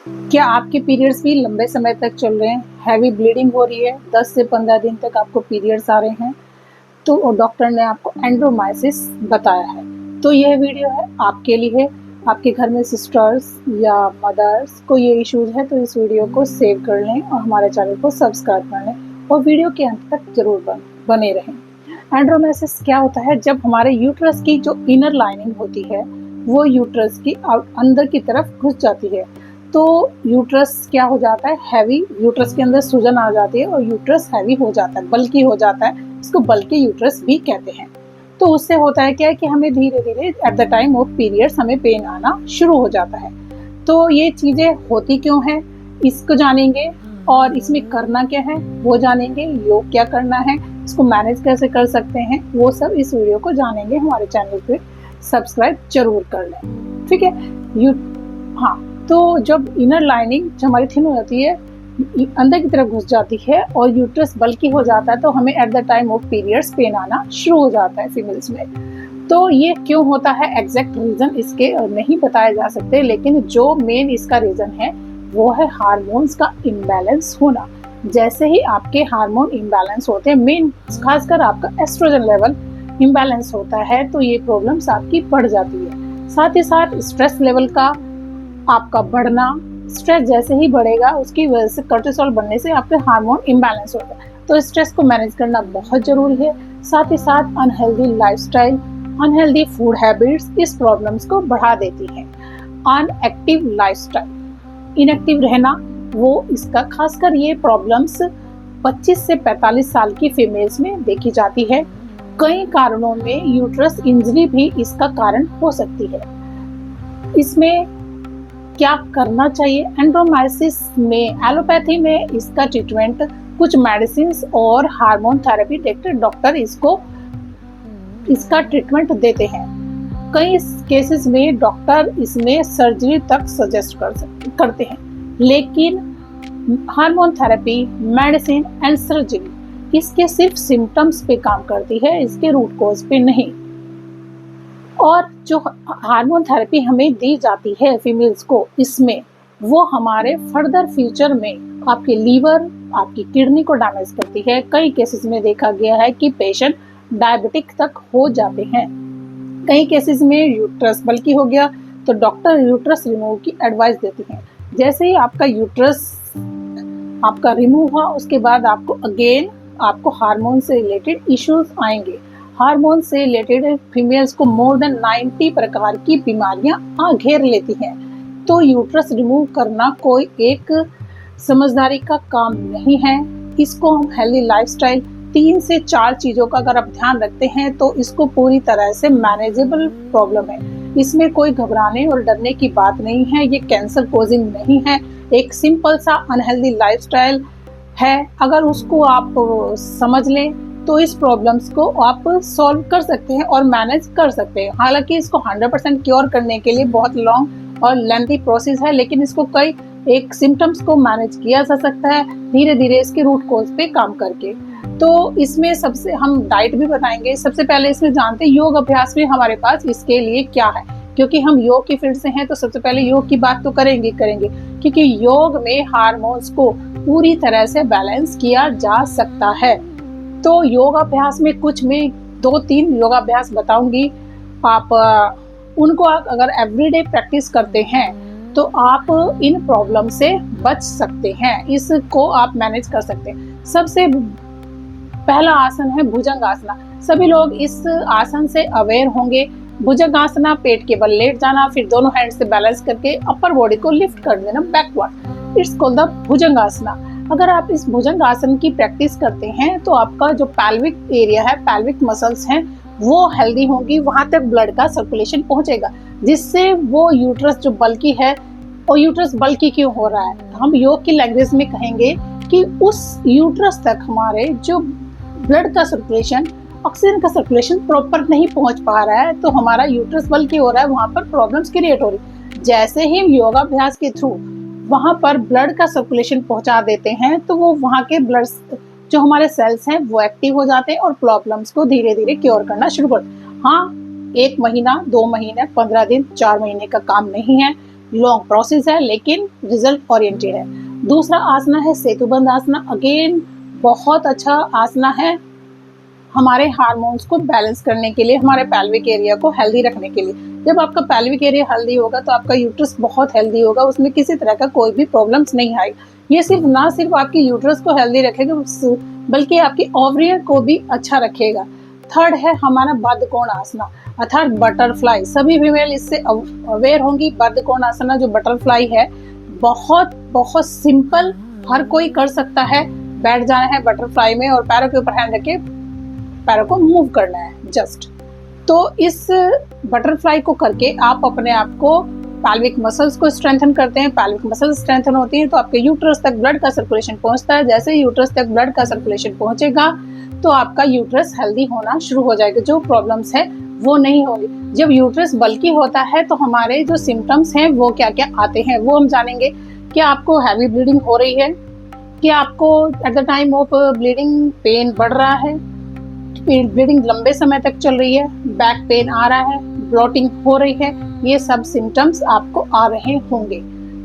क्या आपके पीरियड्स भी लंबे समय तक चल रहे हैं, हैवी ब्लीडिंग हो रही है, 10 से 15 दिन तक आपको पीरियड्स आ रहे हैं, तो डॉक्टर ने आपको एंड्रोमाइसिस बताया है। तो यह वीडियो है आपके लिए। आपके घर में सिस्टर्स या मदर्स को ये इश्यूज है तो इस वीडियो को सेव कर लें और हमारे चैनल को सब्सक्राइब कर लें और वीडियो के अंत तक जरूर बने रहें। एंड्रोमाइसिस क्या होता है? जब हमारे यूट्रस की जो इनर लाइनिंग होती है वो यूट्रस की अंदर की तरफ घुस जाती है, तो यूट्रस क्या हो जाता है? हैवी, यूट्रस के अंदर सूजन आ जाती है और यूट्रस हैवी हो जाता है, बल्कि हो जाता है। इसको बल्कि यूट्रस भी कहते हैं। तो उससे होता है क्या है कि हमें धीरे धीरे eight the time of periods हमें पेन आना शुरू हो जाता है। तो ये चीजें होती क्यों है, इसको जानेंगे और इसमें करना क्या है वो जानेंगे। योग क्या करना है, इसको मैनेज कैसे कर सकते हैं, वो सब इस वीडियो को जानेंगे। हमारे चैनल पे सब्सक्राइब जरूर कर लें, ठीक है। हाँ, तो जब इनर लाइनिंग जो हमारी थिन हो जाती है, अंदर की तरफ घुस जाती है और यूट्रस बल्कि हो जाता है, तो हमें at the time of periods pain आना शुरू हो जाता है फीमेल्स में। तो ये क्यों होता है, एग्जैक्ट रीजन इसके नहीं बताए जा सकते, लेकिन जो मेन इसका रीजन है वो है हार्मोन्स का इम्बैलेंस होना। जैसे ही आपके हार्मोन इम्बैलेंस होते हैं, मेन खासकर आपका एस्ट्रोजन लेवल इम्बैलेंस होता है, तो ये प्रॉब्लम्स आपकी बढ़ जाती है। साथ ही साथ स्ट्रेस लेवल का आपका बढ़ना, स्ट्रेस जैसे ही बढ़ेगा उसकी वजह से कोर्टिसोल बढ़ने से आपके हार्मोन इम्बैलेंस होता है। तो स्ट्रेस को मैनेज करना बहुत जरूरी है। साथ ही साथ unhealthy lifestyle, unhealthy food habits इस प्रॉब्लम्स को बढ़ा देती हैं। अनएक्टिव लाइफस्टाइल, इनएक्टिव रहना, वो इसका खासकर ये प्रॉब्लम्स 25 से 45 साल की फीमेल्स में देखी जाती है। कई कारणों में यूट्रस इंजरी भी इसका कारण हो सकती है। इसमें क्या करना चाहिए? एंड्रोमाइसिस में एलोपैथी में इसका ट्रीटमेंट कुछ मेडिसिन और हार्मोन थेरेपी देकर डॉक्टर इसका ट्रीटमेंट देते हैं। कई केसेस में डॉक्टर इसमें सर्जरी तक सजेस्ट करते हैं, लेकिन hormone therapy, medicine and surgery इसके सिर्फ सिम्टम्स पे काम करती है, इसके रूट कॉज पे नहीं। और जो हार्मोन थेरेपी हमें दी जाती है फीमेल्स को, इसमें वो हमारे फर्दर फ्यूचर में आपके लीवर, आपकी किडनी को डैमेज करती है। कई केसेस में देखा गया है कि पेशेंट डायबिटिक तक हो जाते हैं। कई केसेस में यूट्रस बल्कि हो गया तो डॉक्टर यूट्रस रिमूव की एडवाइस देती हैं। जैसे ही आपका यूट्रस आपका रिमूव हुआ, उसके बाद आपको अगेन आपको हार्मोन से रिलेटेड इश्यूज आएंगे। हार्मोन से रिलेटेड फीमेल्स को मोर देन 90 प्रकार की बीमारियां घेर लेती हैं। तो यूट्रस रिमूव करना कोई एक समझदारी का काम नहीं है। इसको हम हेल्दी लाइफस्टाइल, 3 से 4 चीजों का अगर आप ध्यान रखते हैं तो इसको पूरी तरह से मैनेजेबल प्रॉब्लम है। इसमें कोई घबराने और डरने की बात नहीं है। ये कैंसर कोजिंग नहीं है, एक सिंपल सा अनहेल्दी लाइफस्टाइल है। अगर उसको आप समझ लें तो इस प्रॉब्लम्स को आप सॉल्व कर सकते हैं और मैनेज कर सकते हैं। हालांकि इसको 100% क्योर करने के लिए बहुत लॉन्ग और लेंथी प्रोसेस है, लेकिन इसको कई एक सिम्टम्स को मैनेज किया जा सकता है धीरे धीरे इसके रूट कॉज पे काम करके। तो इसमें सबसे हम डाइट भी बताएंगे। सबसे पहले इसमें जानते हैं योग अभ्यास भी हमारे पास इसके लिए क्या है, क्योंकि हम योग की फील्ड से हैं तो सबसे पहले योग की बात तो करेंगे क्योंकि योग में हार्मोन्स को पूरी तरह से बैलेंस किया जा सकता है। तो योगाभ्यास में कुछ मैं 2-3 योगाभ्यास बताऊंगी। आप उनको अगर एवरीडे प्रैक्टिस करते हैं तो आप इन प्रॉब्लम से बच सकते हैं, इसको आप मैनेज कर सकते हैं। सबसे पहला आसन है भुजंगासना। सभी लोग इस आसन से अवेयर होंगे। भुजंगासना, पेट के बल लेट जाना, फिर दोनों हैंड से बैलेंस करके अपर बॉडी को लिफ्ट कर देना backward. It's called the Bhujangasana. अगर आप इस भुजंगासन की प्रैक्टिस करते हैं तो आपका जो पैल्विक एरिया है, पैल्विक मसल्स हैं, वो हेल्दी होंगी, वहां तक ब्लड का सर्कुलेशन पहुंचेगा, जिससे वो यूट्रस जो बल्कि है, और यूट्रस बल्कि क्यों हो रहा है, हम योग की लैंग्वेज में कहेंगे कि उस यूट्रस तक हमारे जो ब्लड का सर्कुलेशन, ऑक्सीजन का सर्कुलेशन प्रॉपर नहीं पहुंच पा रहा है, तो हमारा यूट्रस बल्कि हो रहा है, वहां पर प्रॉब्लम्स क्रिएट हो रही। जैसे ही हम योगाभ्यास के थ्रू वहां पर ब्लड का सर्कुलेशन पहुंचा देते हैं तो वो वहां के ब्लड जो हमारे सेल्स हैं वो एक्टिव हो जाते हैं और प्रॉब्लम्स को धीरे धीरे क्योर करना शुरू करते हैं। हाँ, 1 महीना, 2 महीने, 15 दिन, 4 महीने का काम नहीं है। लॉन्ग प्रोसेस है लेकिन रिजल्ट ओरिएंटेड है। दूसरा आसना है सेतुबंध आसना। अगेन बहुत अच्छा आसना है हमारे हार्मोन्स को बैलेंस करने के लिए, हमारे पैल्विक एरिया को हेल्दी रखने के लिए। जब आपका पैल्विक एरिया हेल्दी होगा तो आपका यूट्रस बहुत हेल्दी होगा, उसमें किसी तरह का कोई भी प्रॉब्लम्स नहीं आएगी। ये सिर्फ ना सिर्फ आपकी यूट्रस को हेल्दी रखेगा बल्कि आपकी ओवरियन को भी अच्छा रखेगा। थर्ड है हमारा बद्धकोण आसना अर्थात बटरफ्लाई। सभी फीमेल इससे अवेयर होंगी। बद्धकोण आसना जो बटरफ्लाई है बहुत बहुत सिंपल, हर कोई कर सकता है। बैठ जाना है बटरफ्लाई में और पैरों के ऊपर हैंड रख के पैरों को मूव करना है जस्ट। तो इस बटरफ्लाई को करके आप अपने आप को पैल्विक मसल्स को स्ट्रेंथन करते हैं। पैल्विक मसल्स स्ट्रेंथन होती हैं तो आपके यूट्रस तक ब्लड का सर्कुलेशन पहुंचता है। जैसे ही यूट्रस तक ब्लड का सर्कुलेशन पहुंचेगा तो आपका यूट्रस हेल्दी होना शुरू हो जाएगा, जो प्रॉब्लम्स है वो नहीं होगी। जब यूट्रस बल्की होता है तो हमारे जो सिम्टम्स हैं वो क्या क्या आते हैं वो हम जानेंगे। क्या आपको हैवी ब्लीडिंग हो रही है? क्या आपको at the time of bleeding pain बढ़ रहा है? ब्लीडिंग लंबे समय तक चल रही है? बैक पेन आ रहा है? ब्लोटिंग हो रही है? ये सब सिम्टम्स आपको आ रहे होंगे।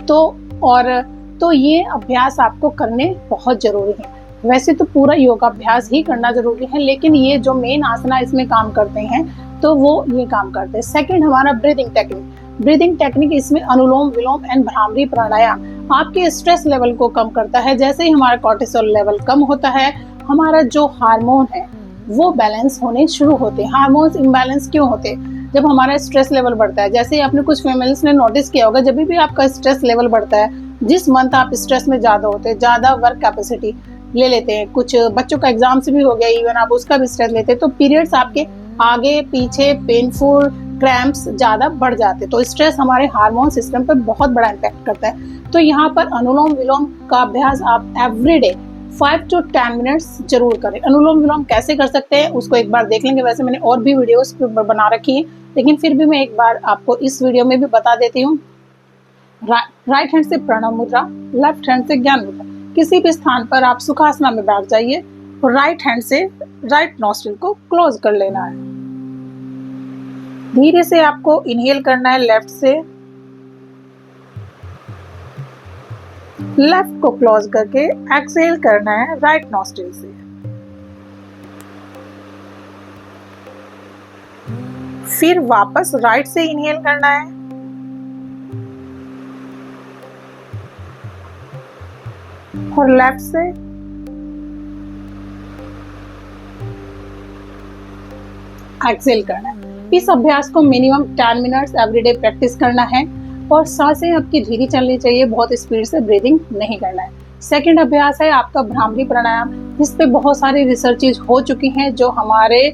तो ये अभ्यास आपको करने बहुत जरूरी है। वैसे तो पूरा योगाभ्यास ही करना जरूरी है, लेकिन ये जो मेन आसना इसमें काम करते हैं तो वो ये काम करते हैं। सेकंड हमारा ब्रीदिंग टेक्निक। ब्रीदिंग टेक्निक इसमें अनुलोम विलोम एंड भ्रामरी प्राणायाम आपके स्ट्रेस लेवल को कम करता है। जैसे ही हमारा कोर्टिसोल लेवल कम होता है, हमारा जो हार्मोन है वो बैलेंस होने शुरू होते हैं। हार्मोन्स इम्बैलेंस क्यों होते हैं? जब हमारा स्ट्रेस लेवल बढ़ता है। जैसे आपने कुछ फीमेल्स ने नोटिस किया होगा, जब भी आपका स्ट्रेस लेवल बढ़ता है, जिस मंथ आप स्ट्रेस में ज्यादा होते हैं, ज्यादा वर्क कैपेसिटी ले लेते हैं, कुछ बच्चों का एग्जाम से भी हो गया, इवन आप उसका भी स्ट्रेस लेते हैं, तो पीरियड्स आपके आगे पीछे पेनफुल क्रैम्प्स ज्यादा बढ़ जाते हैं। तो स्ट्रेस हमारे हार्मोन सिस्टम पर बहुत बड़ा इम्पैक्ट करता है। तो यहाँ पर अनुलोम विलोम का अभ्यास आप एवरीडे 5 to 10 मिनट्स जरूर करें। अनुलोम विलोम कैसे कर सकते हैं उसको एक बार देख लेंगे। वैसे मैंने और भी वीडियोस बना रखी है, लेकिन फिर भी मैं एक बार आपको इस वीडियो में भी बता देती हूँ। राइट हैंड से प्रणव मुद्रा, लेफ्ट हैंड से ज्ञान मुद्रा। किसी भी स्थान पर आप सुखासना में बैठ जाइए और राइट हैंड से राइट नॉस्ट्रिल को क्लोज कर लेना है। धीरे से आपको इनहेल करना है लेफ्ट से, लेफ्ट को क्लोज करके एक्सहेल करना है राइट नॉस्ट्रिल से। फिर वापस राइट से इनहेल करना है, और लेफ्ट से एक्सहेल करना है। इस अभ्यास को मिनिमम 10 मिनट्स एवरीडे प्रैक्टिस करना है और सांसें आपकी धीरे चलनी चाहिए, बहुत स्पीड से ब्रीदिंग नहीं करना है। सेकंड अभ्यास है आपका भ्रामरी प्राणायाम। इस पे बहुत सारी रिसर्चेज हो चुकी हैं जो हमारे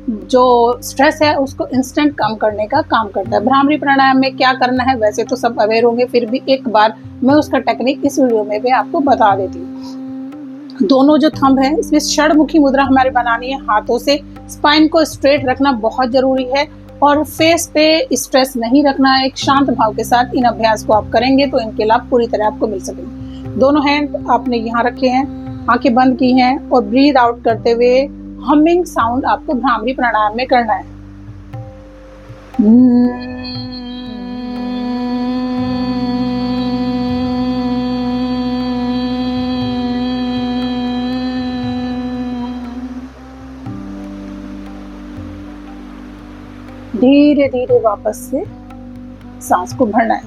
जो स्ट्रेस है उसको इंस्टेंट कम करने का काम करता है। भ्रामरी प्राणायाम में क्या करना है वैसे तो सब अवेयर होंगे, फिर भी एक बार मैं उसका टेक्निक इस वीडियो में भी आपको बता देती हूँ। दोनों जो थंब है इसमें षडमुखी मुद्रा हमारे बनानी है। हाथों से स्पाइन को स्ट्रेट रखना बहुत जरूरी है और फेस पे स्ट्रेस नहीं रखना है। एक शांत भाव के साथ इन अभ्यास को आप करेंगे तो इनके लाभ पूरी तरह आपको मिल सकेंगे। दोनों हैंड आपने यहाँ रखे हैं, आंखें बंद की हैं और ब्रीद आउट करते हुए हमिंग साउंड आपको भ्रामरी प्राणायाम में करना है। धीरे धीरे वापस से सांस को भरना है।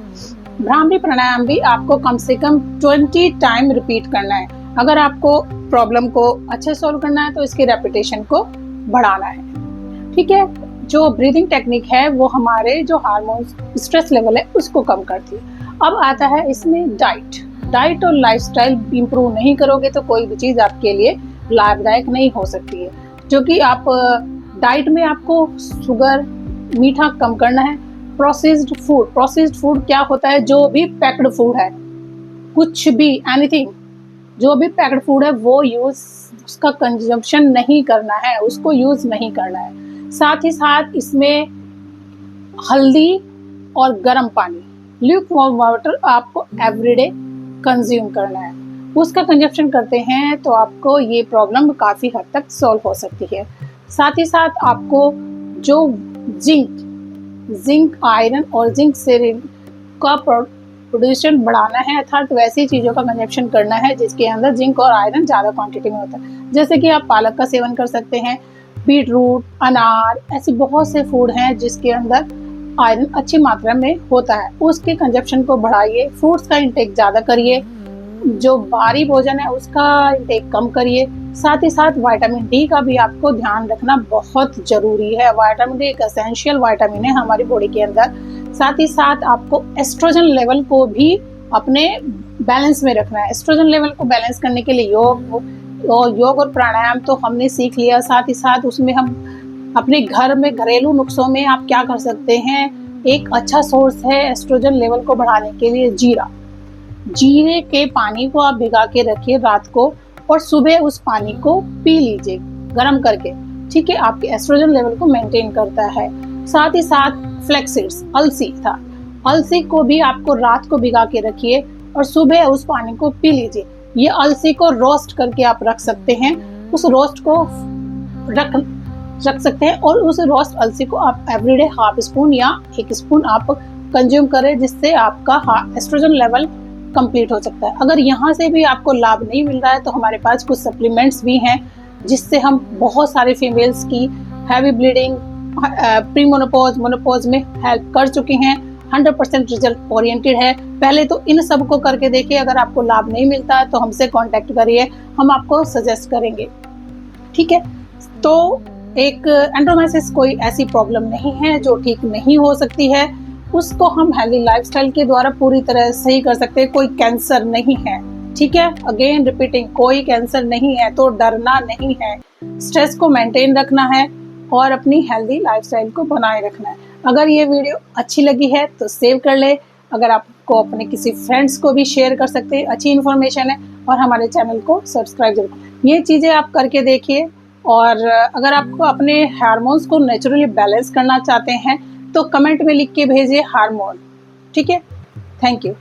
भ्रामरी प्राणायाम भी आपको कम से कम 20 टाइम रिपीट करना है। अगर आपको प्रॉब्लम को अच्छे सॉल्व करना है तो इसकी रेपिटेशन को बढ़ाना है। ठीक है, जो ब्रीदिंग टेक्निक है वो हमारे जो हार्मोन स्ट्रेस लेवल है उसको कम करती है। अब आता है इसमें डाइट और लाइफस्टाइल इंप्रूव नहीं करोगे तो कोई भी चीज आपके लिए लाभदायक नहीं हो सकती है। जो कि आप डाइट में आपको शुगर मीठा कम करना है। प्रोसेस्ड फूड क्या होता है? जो भी पैक्ड फूड है, कुछ भी एनीथिंग जो भी पैक्ड फूड है वो उसका कंजम्पशन नहीं करना है, उसको यूज नहीं करना है। साथ ही साथ इसमें हल्दी और गर्म पानी, ल्यूकवार्म वाटर आपको एवरीडे कंज्यूम करना है। उसका कंजम्पशन करते हैं तो आपको ये प्रॉब्लम काफी हद तक सॉल्व हो सकती है। साथ ही साथ आपको जो जिंक, आयरन और जिंक से का प्रोड्यूशन बढ़ाना है अर्थात वैसी चीज़ों का कंजप्शन करना है जिसके अंदर जिंक और आयरन ज़्यादा क्वांटिटी में होता है। जैसे कि आप पालक का सेवन कर सकते हैं, बीट रूट, अनार, ऐसी बहुत से फूड हैं जिसके अंदर आयरन अच्छी मात्रा में होता है, उसके कंजप्शन को बढ़ाइए। फ्रूट्स का इंटेक ज़्यादा करिए, जो भारी भोजन है उसका इंटेक कम करिए। साथ ही साथ विटामिन डी का भी आपको ध्यान रखना बहुत जरूरी है। विटामिन डी एक एसेंशियल विटामिन है हमारी बॉडी के अंदर। साथ ही साथ आपको एस्ट्रोजन लेवल को भी अपने बैलेंस में रखना है। एस्ट्रोजन लेवल को बैलेंस करने के लिए योग और प्राणायाम तो हमने सीख लिया। साथ ही साथ उसमें हम अपने घर में घरेलू नुस्खों में आप क्या कर सकते हैं, एक अच्छा सोर्स है एस्ट्रोजन लेवल को बढ़ाने के लिए जीरा। जीरे के पानी को आप भिगा के रखिए रात को और सुबह उस पानी को पी लीजिए गर्म करके, ठीक है, आपके एस्ट्रोजन लेवल को मेंटेन करता है। साथ ही साथ फ्लैक्स सीड्स, अलसी था, अलसी को भी आपको रात को भिगा के रखिए और सुबह उस पानी को पी लीजिए। ये अलसी को रोस्ट करके आप रख सकते हैं, उस रोस्ट को रख सकते हैं और उस रोस्ट अलसी को आप एवरीडे हाफ स्पून या 1 स्पून आप कंज्यूम करें, जिससे आपका एस्ट्रोजन लेवल कंप्लीट हो सकता है। अगर यहाँ से भी आपको लाभ नहीं मिल रहा है तो हमारे पास कुछ सप्लीमेंट्स भी हैं जिससे हम बहुत सारे फीमेल्स की heavy bleeding, pre menopause, menopause में हेल्प कर चुके हैं। 100% रिजल्ट ओरिएंटेड है। पहले तो इन सब को करके देखिए, अगर आपको लाभ नहीं मिलता है तो हमसे कांटेक्ट करिए, हम आपको सजेस्ट करेंगे, ठीक है। तो एक एंड्रोमेसिस कोई ऐसी प्रॉब्लम नहीं है जो ठीक नहीं हो सकती है, उसको हम हेल्दी लाइफस्टाइल के द्वारा पूरी तरह सही कर सकते हैं। कोई कैंसर नहीं है, ठीक है, अगेन रिपीटिंग, कोई कैंसर नहीं है, तो डरना नहीं है। स्ट्रेस को मेंटेन रखना है और अपनी हेल्दी लाइफस्टाइल को बनाए रखना है। अगर ये वीडियो अच्छी लगी है तो सेव कर ले, अगर आपको अपने किसी फ्रेंड्स को भी शेयर कर सकते हैं, अच्छी इन्फॉर्मेशन है, और हमारे चैनल को सब्सक्राइब जरूर। ये चीज़ें आप करके देखिए। और अगर आपको अपने हार्मोन्स को नेचुरली बैलेंस करना चाहते हैं तो कमेंट में लिख के भेजिए हार्मोन, ठीक है। Thank you.